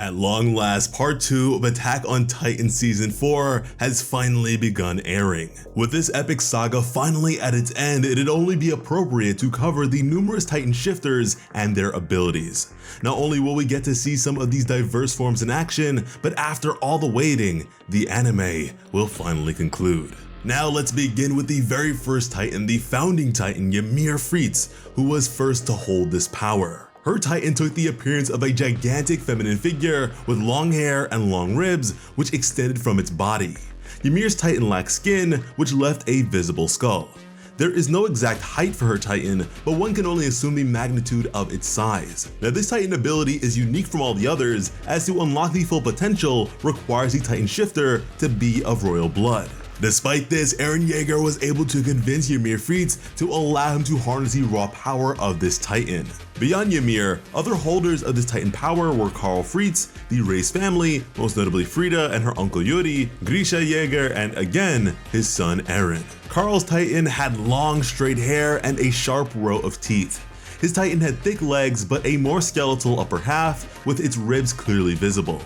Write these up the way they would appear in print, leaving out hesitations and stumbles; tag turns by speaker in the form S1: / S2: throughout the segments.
S1: At long last, part 2 of Attack on Titan Season 4 has finally begun airing. With this epic saga finally at its end, it'd only be appropriate to cover the numerous Titan shifters and their abilities. Not only will we get to see some of these diverse forms in action, but after all the waiting, the anime will finally conclude. Now let's begin with the very first Titan, the founding Titan Ymir Fritz, who was first to hold this power. Her Titan took the appearance of a gigantic feminine figure with long hair and long ribs which extended from its body. Ymir's Titan lacked skin, which left a visible skull. There is no exact height for her Titan, but one can only assume the magnitude of its size. Now this Titan ability is unique from all the others, as to unlock the full potential requires the Titan shifter to be of royal blood. Despite this, Eren Yeager was able to convince Ymir Fritz to allow him to harness the raw power of this Titan. Beyond Ymir, other holders of this Titan power were Karl Fritz, the Race family, most notably Frida and her uncle Yuri, Grisha Yeager, and again, his son Eren. Karl's Titan had long straight hair and a sharp row of teeth. His Titan had thick legs but a more skeletal upper half with its ribs clearly visible.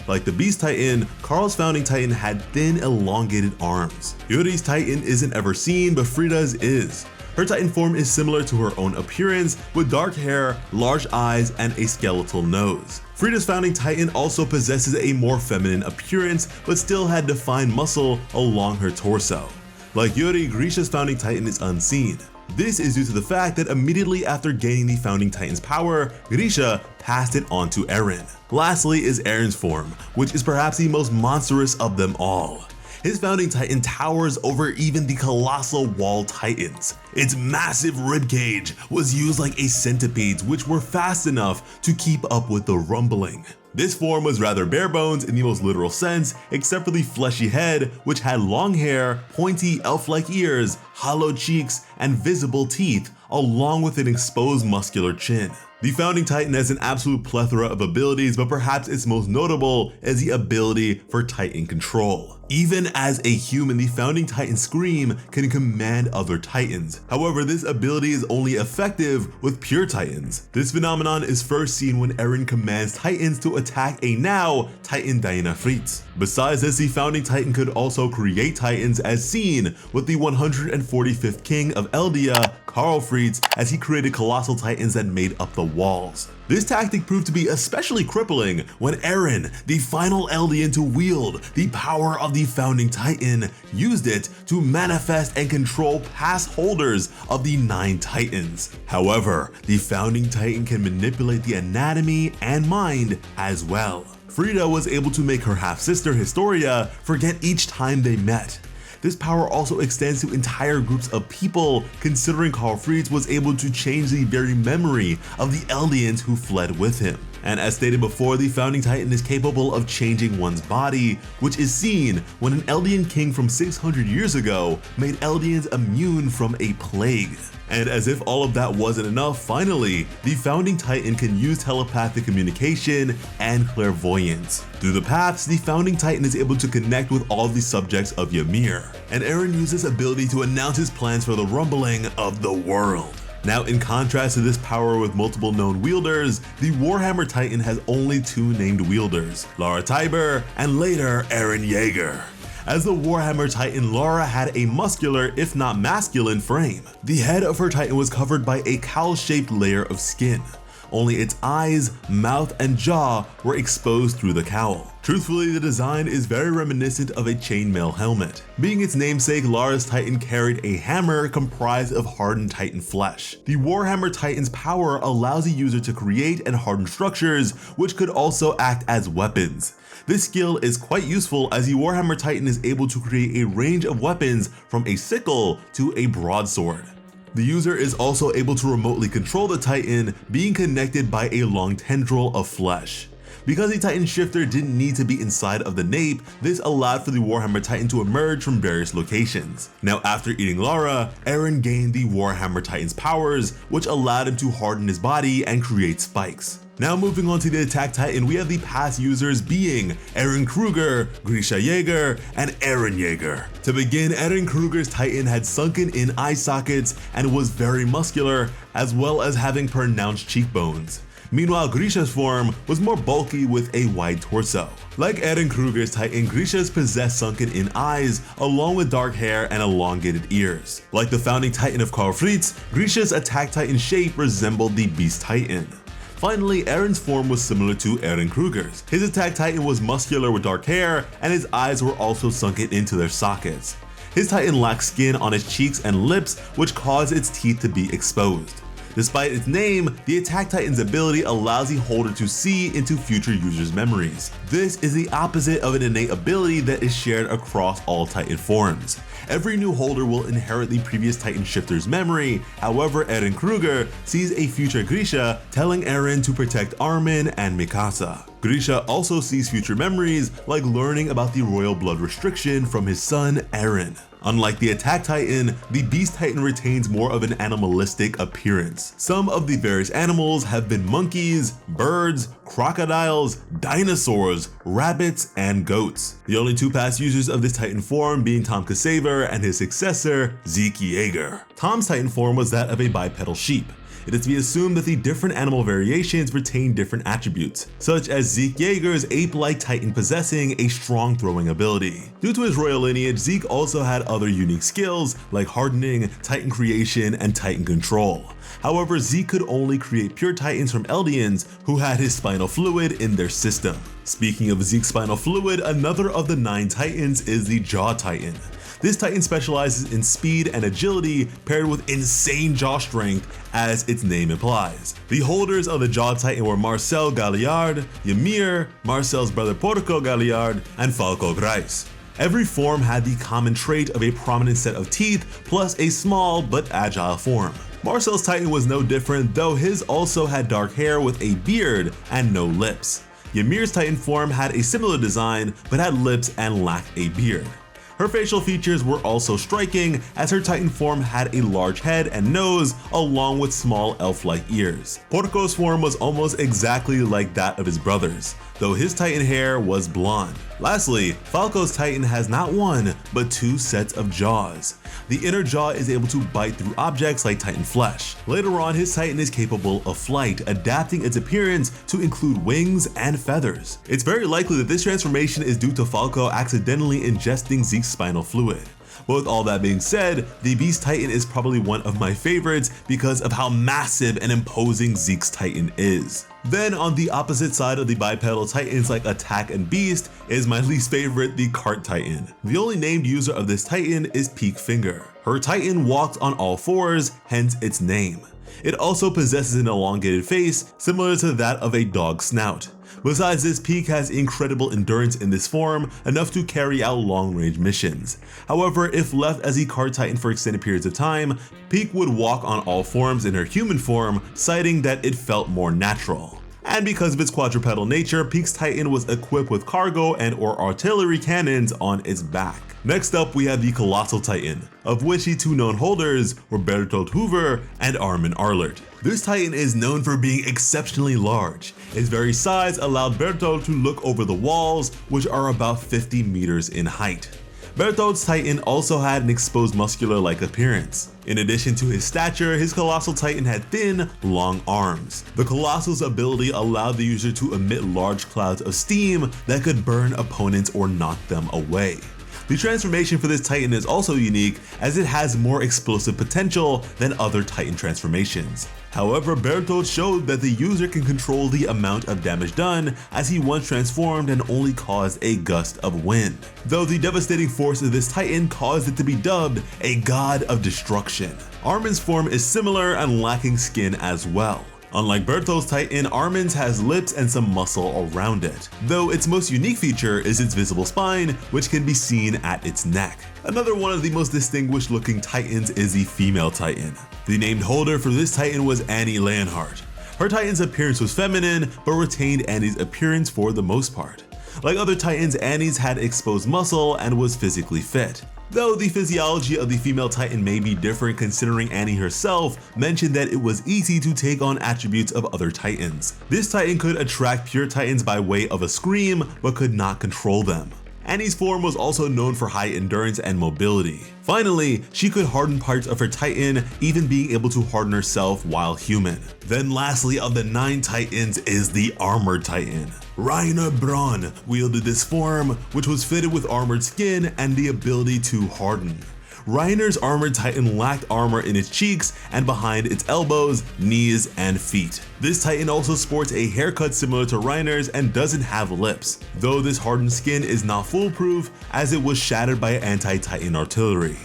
S1: Like the Beast Titan, Karl's founding Titan had thin, elongated arms. Yuri's Titan isn't ever seen, but Frida's is. Her Titan form is similar to her own appearance, with dark hair, large eyes, and a skeletal nose. Frida's founding Titan also possesses a more feminine appearance, but still had defined muscle along her torso. Like Yuri, Grisha's founding Titan is unseen. This is due to the fact that immediately after gaining the founding Titan's power, Grisha passed it on to Eren. Lastly is Eren's form, which is perhaps the most monstrous of them all. His founding Titan towers over even the colossal wall Titans. Its massive ribcage was used like a centipede's, which were fast enough to keep up with the rumbling. This form was rather bare bones in the most literal sense, except for the fleshy head, which had long hair, pointy elf-like ears, hollow cheeks, and visible teeth, along with an exposed muscular chin. The founding Titan has an absolute plethora of abilities, but perhaps its most notable is the ability for Titan control. Even as a human, the founding Titan Scream can command other Titans. However, this ability is only effective with pure Titans. This phenomenon is first seen when Eren commands Titans to attack a now Titan Diana Fritz. Besides this, the founding Titan could also create Titans, as seen with the 145th King of Eldia, Karl Fritz, as he created colossal Titans that made up the walls. This tactic proved to be especially crippling when Eren, the final Eldian to wield the power of the founding Titan, used it to manifest and control past holders of the 9 Titans. However, the founding Titan can manipulate the anatomy and mind as well. Frida was able to make her half-sister Historia forget each time they met. This power also extends to entire groups of people, considering Karl Fritz was able to change the very memory of the Eldians who fled with him. And as stated before, the founding Titan is capable of changing one's body, which is seen when an Eldian king from 600 years ago made Eldians immune from a plague. And as if all of that wasn't enough, finally, the founding Titan can use telepathic communication and clairvoyance. Through the paths, the founding Titan is able to connect with all the subjects of Ymir, and Eren uses this ability to announce his plans for the rumbling of the world. Now, in contrast to this power with multiple known wielders, the Warhammer Titan has only 2 named wielders, Lara Tiber and later Eren Yeager. As the Warhammer Titan, Lara had a muscular, if not masculine, frame. The head of her Titan was covered by a cowl-shaped layer of skin. Only its eyes, mouth, and jaw were exposed through the cowl. Truthfully, the design is very reminiscent of a chainmail helmet. Being its namesake, Lara's Titan carried a hammer comprised of hardened Titan flesh. The Warhammer Titan's power allows the user to create and harden structures, which could also act as weapons. This skill is quite useful, as the Warhammer Titan is able to create a range of weapons from a sickle to a broadsword. The user is also able to remotely control the Titan, being connected by a long tendril of flesh. Because the Titan shifter didn't need to be inside of the nape, this allowed for the Warhammer Titan to emerge from various locations. Now, after eating Lara, Eren gained the Warhammer Titan's powers, which allowed him to harden his body and create spikes. Now moving on to the Attack Titan, we have the past users being Eren Kruger, Grisha Yeager, and Eren Yeager. To begin, Eren Kruger's Titan had sunken in eye sockets and was very muscular, as well as having pronounced cheekbones. Meanwhile, Grisha's form was more bulky with a wide torso. Like Eren Kruger's Titan, Grisha's possessed sunken-in eyes, along with dark hair and elongated ears. Like the founding Titan of Karl Fritz, Grisha's Attack Titan shape resembled the Beast Titan. Finally, Eren's form was similar to Eren Kruger's. His Attack Titan was muscular with dark hair, and his eyes were also sunken into their sockets. His Titan lacked skin on its cheeks and lips, which caused its teeth to be exposed. Despite its name, the Attack Titan's ability allows the holder to see into future users' memories. This is the opposite of an innate ability that is shared across all Titan forms. Every new holder will inherit the previous Titan shifter's memory. However, Eren Kruger sees a future Grisha, telling Eren to protect Armin and Mikasa. Grisha also sees future memories, like learning about the royal blood restriction from his son Eren. Unlike the Attack Titan, the Beast Titan retains more of an animalistic appearance. Some of the various animals have been monkeys, birds, crocodiles, dinosaurs, rabbits, and goats. The only two past users of this Titan form being Tom Kasaver and his successor, Zeke Yeager. Tom's Titan form was that of a bipedal sheep. It is to be assumed that the different animal variations retain different attributes, such as Zeke Yeager's ape-like Titan possessing a strong throwing ability. Due to his royal lineage, Zeke also had other unique skills like hardening, Titan creation, and Titan control. However, Zeke could only create pure Titans from Eldians who had his spinal fluid in their system. Speaking of Zeke's spinal fluid, another of the 9 Titans is the Jaw Titan. This Titan specializes in speed and agility paired with insane jaw strength, as its name implies. The holders of the Jaw Titan were Marcel Galliard, Ymir, Marcel's brother Porco Galliard, and Falco Grice. Every form had the common trait of a prominent set of teeth plus a small but agile form. Marcel's Titan was no different, though his also had dark hair with a beard and no lips. Ymir's Titan form had a similar design but had lips and lacked a beard. Her facial features were also striking, as her Titan form had a large head and nose, along with small elf-like ears. Porco's form was almost exactly like that of his brothers, though his Titan hair was blonde. Lastly, Falco's Titan has not one, but 2 sets of jaws. The inner jaw is able to bite through objects like Titan flesh. Later on, his Titan is capable of flight, adapting its appearance to include wings and feathers. It's very likely that this transformation is due to Falco accidentally ingesting Zeke's spinal fluid. But with all that being said, the Beast Titan is probably one of my favorites because of how massive and imposing Zeke's Titan is. Then on the opposite side of the bipedal Titans like Attack and Beast is my least favorite, the Cart Titan. The only named user of this Titan is Peak Finger. Her Titan walks on all 4s, hence its name. It also possesses an elongated face, similar to that of a dog's snout. Besides this, Peak has incredible endurance in this form, enough to carry out long-range missions. However, if left as a Cart Titan for extended periods of time, Peak would walk on all forms in her human form, citing that it felt more natural. And because of its quadrupedal nature, Peak's Titan was equipped with cargo and/or artillery cannons on its back. Next up, we have the Colossal Titan, of which the 2 known holders were Bertolt Hoover and Armin Arlert. This Titan is known for being exceptionally large. Its very size allowed Bertolt to look over the walls, which are about 50 meters in height. Bertolt's Titan also had an exposed muscular-like appearance. In addition to his stature, his Colossal Titan had thin, long arms. The Colossal's ability allowed the user to emit large clouds of steam that could burn opponents or knock them away. The transformation for this Titan is also unique, as it has more explosive potential than other Titan transformations. However, Bertolt showed that the user can control the amount of damage done, as he once transformed and only caused a gust of wind. Though the devastating force of this Titan caused it to be dubbed a god of destruction. Armin's form is similar and lacking skin as well. Unlike Bertolt's Titan, Armin's has lips and some muscle around it, though its most unique feature is its visible spine, which can be seen at its neck. Another one of the most distinguished looking Titans is the female Titan. The named holder for this Titan was Annie Leonhardt. Her Titan's appearance was feminine, but retained Annie's appearance for the most part. Like other Titans, Annie's had exposed muscle and was physically fit. Though the physiology of the female Titan may be different, considering Annie herself mentioned that it was easy to take on attributes of other Titans. This Titan could attract pure Titans by way of a scream, but could not control them. Annie's form was also known for high endurance and mobility. Finally, she could harden parts of her Titan, even being able to harden herself while human. Then lastly of the 9 Titans is the Armored Titan. Reiner Braun wielded this form, which was fitted with armored skin and the ability to harden. Reiner's Armored Titan lacked armor in its cheeks and behind its elbows, knees, and feet. This Titan also sports a haircut similar to Reiner's and doesn't have lips, though this hardened skin is not foolproof as it was shattered by anti-Titan artillery.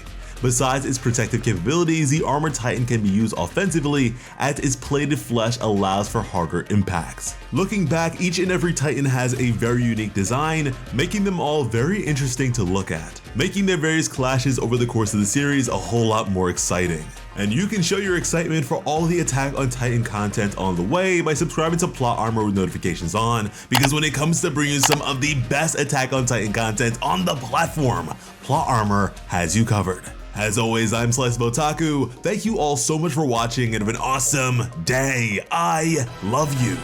S1: Besides its protective capabilities, the Armored Titan can be used offensively as its plated flesh allows for harder impacts. Looking back, each and every Titan has a very unique design, making them all very interesting to look at, making their various clashes over the course of the series a whole lot more exciting. And you can show your excitement for all the Attack on Titan content on the way by subscribing to Plot Armor with notifications on, because when it comes to bringing you some of the best Attack on Titan content on the platform, Plot Armor has you covered. As always, I'm SliceBotaku. Thank you all so much for watching and have an awesome day. I love you.